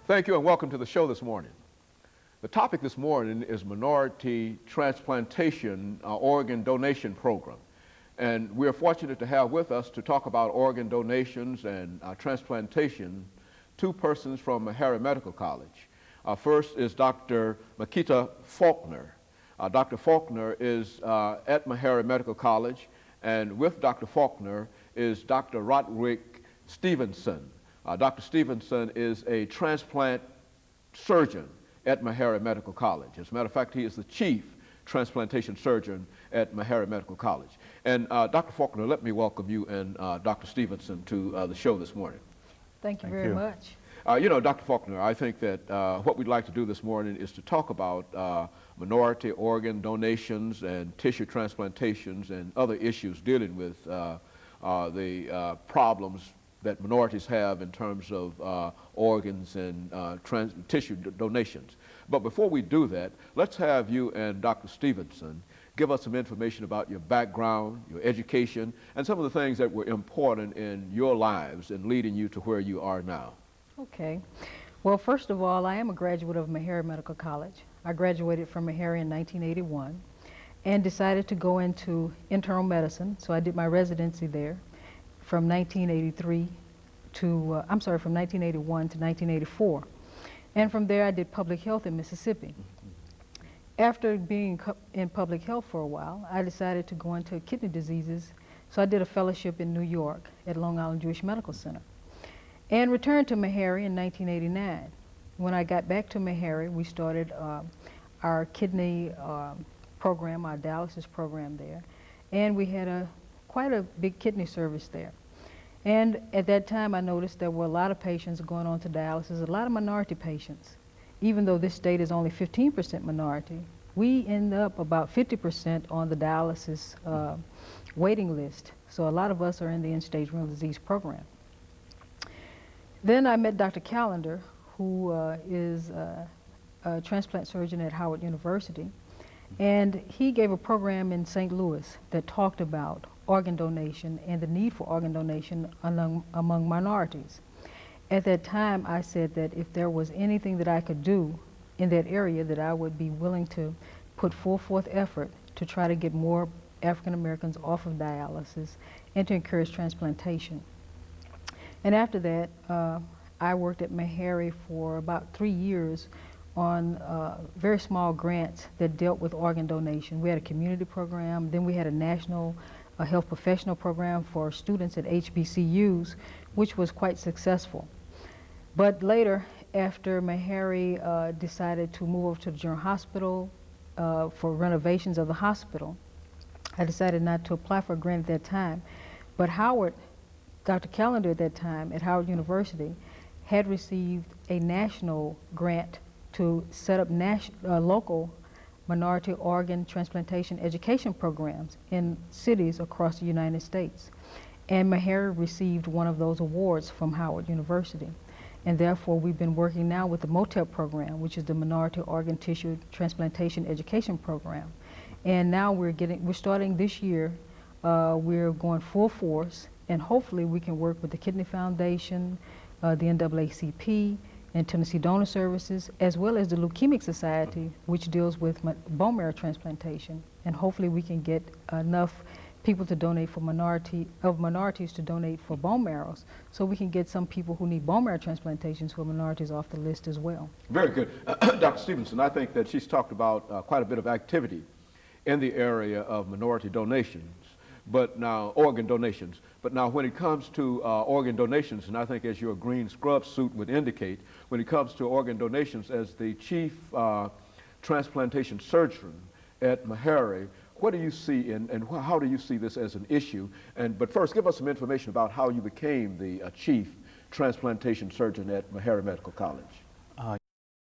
Thank you and welcome to the show this morning. The topic this morning is minority transplantation organ donation program. And we are fortunate to have with us to talk about organ donations and transplantation two persons from Meharry Medical College. First is Dr. MFaulkner. Dr. Faulkner is at Meharry Medical College, and with Dr. Faulkner is Dr. Roderick Stevenson. Dr. Stevenson is a transplant surgeon at Meharry Medical College. As a matter of fact, he is the chief transplantation surgeon at Meharry Medical College. And Dr. Faulkner, let me welcome you and Dr. Stevenson to the show this morning. Thank you very much. You know, Dr. Faulkner, I think that what we'd like to do this morning is to talk about minority organ donations and tissue transplantations and other issues dealing with the problems that minorities have in terms of organs and tissue donations. But before we do that, let's have you and Dr. Stevenson give us some information about your background, your education, and some of the things that were important in your lives and leading you to where you are now. Okay. Well, first of all, I am a graduate of Meharry Medical College. I graduated from Meharry in 1981 and decided to go into internal medicine, so I did my residency there from 1981 to 1984. And from there I did public health in Mississippi. After being in public health for a while, I decided to go into kidney diseases, so I did a fellowship in New York at Long Island Jewish Medical Center and returned to Meharry in 1989. When I got back to Meharry, we started our kidney program, our dialysis program there, and we had quite a big kidney service there. And at that time I noticed there were a lot of patients going on to dialysis, a lot of minority patients. Even though this state is only 15% minority, we end up about 50% on the dialysis waiting list. So a lot of us are in the end-stage renal disease program. Then I met Dr. Callender, who is a transplant surgeon at Howard University, and he gave a program in St. Louis that talked about organ donation and the need for organ donation among minorities. At that time, I said that if there was anything that I could do in that area, that I would be willing to put full forth effort to try to get more African Americans off of dialysis and to encourage transplantation. And after that, I worked at Meharry for about 3 years on very small grants that dealt with organ donation. We had a community program, then we had a national health professional program for students at HBCUs, which was quite successful. But later, after Meharry decided to move over to the General Hospital for renovations of the hospital, I decided not to apply for a grant at that time. But Howard, Dr. Callender at that time at Howard University, had received a national grant to set up local minority organ transplantation education programs in cities across the United States. And Meharry received one of those awards from Howard University. And therefore we've been working now with the MOTEP program, which is the Minority Organ Tissue Transplantation Education Program. And now we're starting this year, we're going full force, and hopefully we can work with the Kidney Foundation, the NAACP, and Tennessee Donor Services, as well as the Leukemic Society, which deals with bone marrow transplantation. And hopefully we can get enough people to donate for minorities to donate for bone marrows, so we can get some people who need bone marrow transplantations who are minorities off the list as well. Very good. Dr. Stevenson, I think that she's talked about quite a bit of activity in the area of minority donations, but now organ donations. But now when it comes to organ donations, and I think as your green scrub suit would indicate, when it comes to organ donations as the chief transplantation surgeon at Meharry, what do you see and how do you see this as an issue? But first, give us some information about how you became the chief transplantation surgeon at Meharry Medical College.